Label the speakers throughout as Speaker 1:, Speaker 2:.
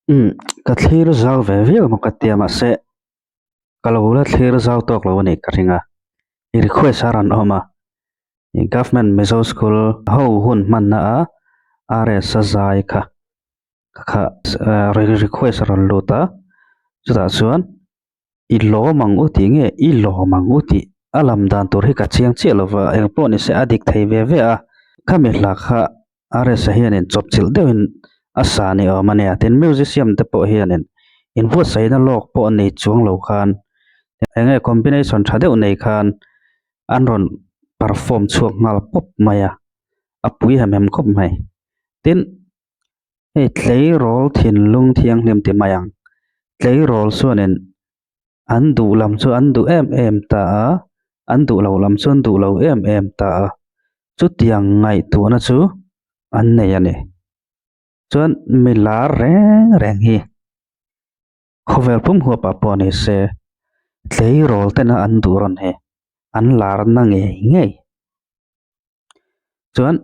Speaker 1: Ừ, cái thlir zau ve ve ma ka tiama se kalawula thlir zau tok lo ni ka ringa I request aran oma I government mizo school ho hun man na a are sa zai kha request ran luta chuta chuan I lo mang uti nge I lo mang uti alam dan tur hi ka chiang che lova eng plo ni se adik thei ve ve a khami hla kha are sa hian in chop chil deuhin asani o mania tin musician te po hian in vu sai na lok po nei chuang lo khan enge combination thadeu nei khan anron perform chuak ngal pop maya apui hamem khop mai tin hey tlei rol thin lung thiang hnem ti mayang tlei rol suanin an du lam chu an du em ta an du lo lam chu an du lo em ta chu tiang ngai tu na chu an nei ani chuan mi lar reng reng hi khovel pum huwa pa pon hi se tlei rol te na an du ron he an lar na nge nge chuan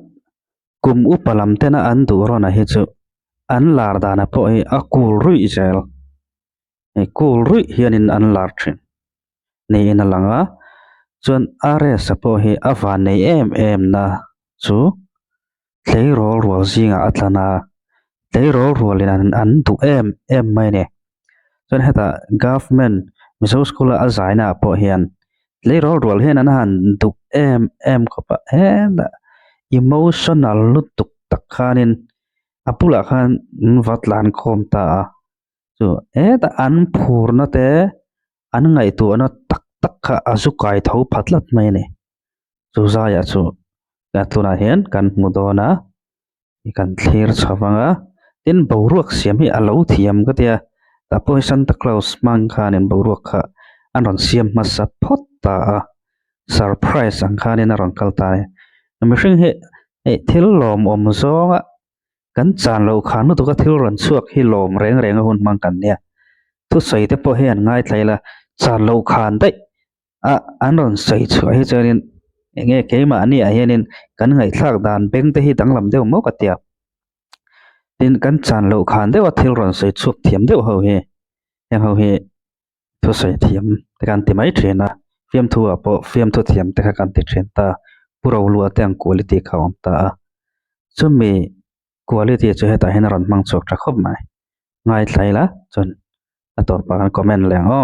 Speaker 1: kum upalam te na an du ron a hi chu an lar dana po hi a kul rui zel e kul rui hianin an lar thin nei in a langa chuan are sapo hi awan nei em na chu tlei rol rual zinga atlana tlei rol rualin an du em mai ne chuan heta government mizo school a zaina po hian tlei rol rual hian an han du em khopa henda emotional lutuk tak khanin apula khan vatlan khom ta chu eta an phur na te an ngai tu na tak tak kha azukai tho phatlat mai ne chu za ya chu ka tuna hian kan mudona I kan thlir chawanga tin boruak siam hi alo thiam ka tia ta po Santa Claus mang khanin boruak kha an ron siam ma sa phot ta surprise ang khanin a ron kalta ne mi hring he thil lom om zonga kan chan lo khan nu to ka thil ron chuak hi lom reng reng a hun mang kan nia thu sei te po hian ngai thlaila chan lo khan dai a an ron sei chu hi charin nge keima ani a hianin kan ngai thlak dan beng te hi danglam deuh mo ka tia tin kan chan lo khan deuh a thil ron sei chuak thiam deuh ho hi yang ho hi thu sei thiam te kan ti mai thina fiam thu a po fiam thu thiam te kha kan ti thin ta puro lu atang quality khawm ta chumi quality chu heta hin ron mang chok tha khop mai ngai thlaila chon ator pa kan comment leng o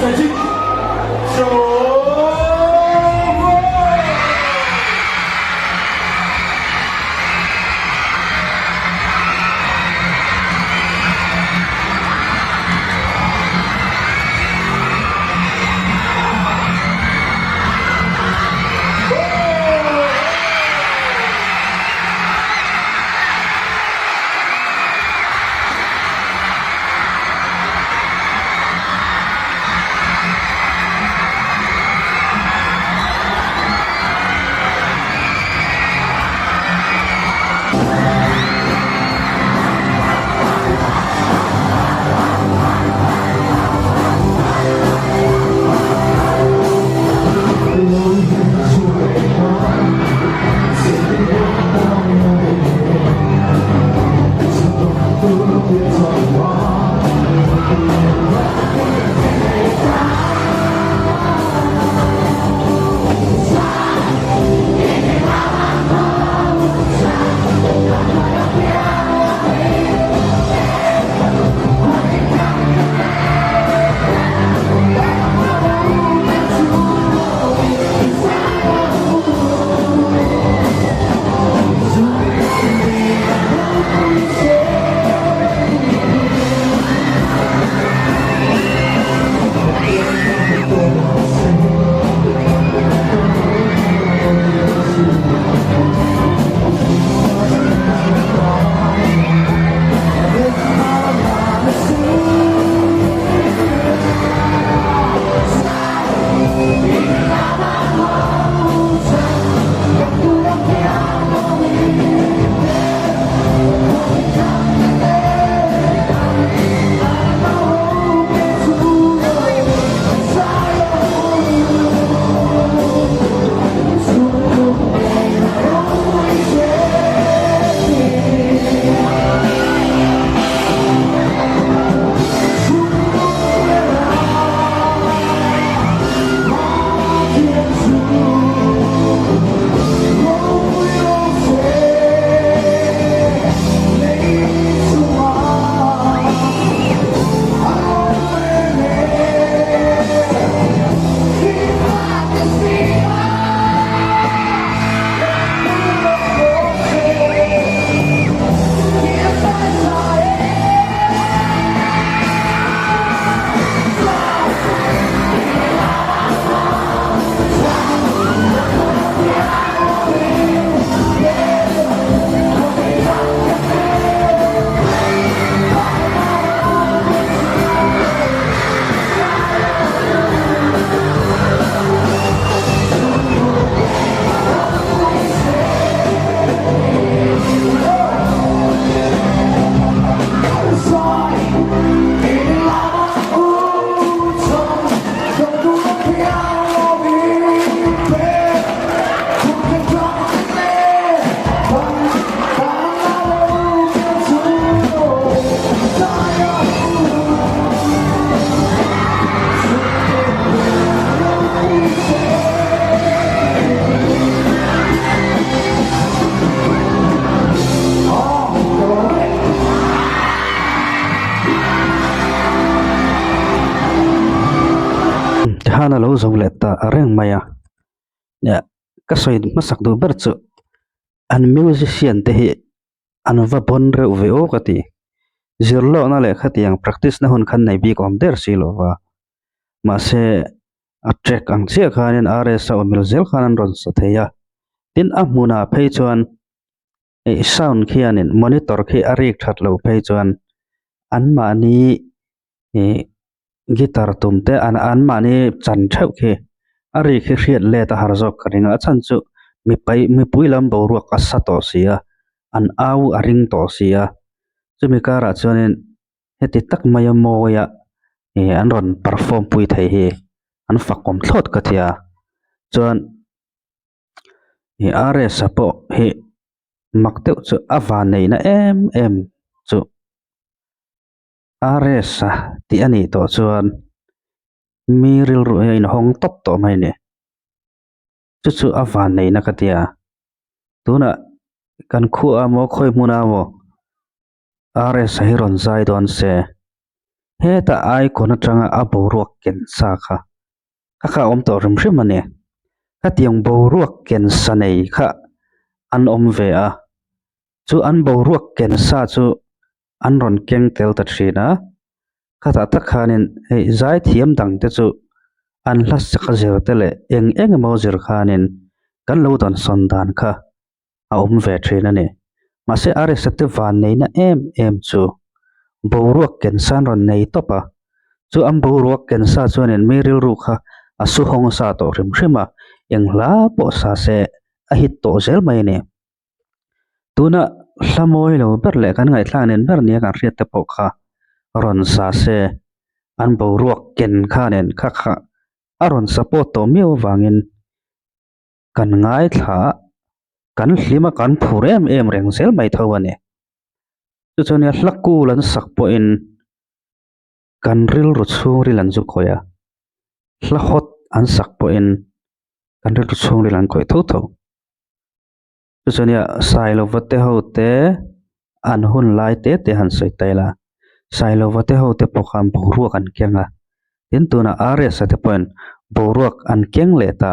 Speaker 2: Magic Show.
Speaker 1: ya ka soi masak du ber chu an musician te hi an va bon reuh ve o ka ti zirlo na le khatiang practice na hun khan nei bi kom der si lo wa ma se a track ang che khanin rs sa mil zel khanan ron sa theya tin a hmuna phei chuan e sound khianin monitor khi arik that lo phei chuan an ma ni e guitar tumte an ma ni chan theuh khi ari khi hriat le ta har jok karinga chan chu mi puilam bo ruak asa to sia an au aring to sia chumi kara chuanin heti tak maya moya an ron perform pui thei hi an fakom thlot ka thia chuan rs sapo hi makteu chu awa nei na em chu rs sa ti ani to chuan miril ru in hong top to mai ne chu awa nei na ka tia tuna kan khu amo khoi muna mo rs hi ron zai don se he ta ai kona tanga a boruak ken sa kha om to rim hrim ane ka tiang boruak ken sa nei kha an om ve a chu an boruak ken sa chu an ron keng tel ta thina kha ta tak khanin ei zai thiam dang te chu an hlas chaka zer te le eng mo zer khanin kan lo don son dan kha a om ve thina ne ma se rs te van nei na em chu boruak ken san ron nei topa chu am boruak ken sa chuanin miril ru kha a su hong sa to rim hrima eng hla po sa se a hit to zel mai ne tuna hlamoi lo ber le kan ngai thlanin ber nia kan riat te po kha ron sa se an boruak ken khanen kha aron support to meu wangin kan ngai thla kan hlima kan phurem em reng sel mai thawane chu chuan hlaku lan sak po in kan ril ru chung rilan chu khoya hla hot an sak po in kan ril ru chung rilan khoi tho chu chuan sai lo vate ho te an hun lai te han soi taila sai lo vate ho te po kham boruak an kenga tin tuna rs ate point boruak an keng le ta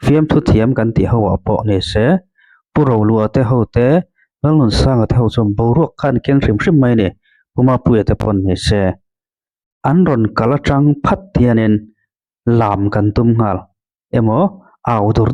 Speaker 1: fiam thu thiam kan ti ho apo ne se puro lu ate ho te lalun sang ate ho chom boruak khan keng hrim mai ne puma pu ate pon ne se an ron kala tang phat tianin lam kan tum ngal emo au dur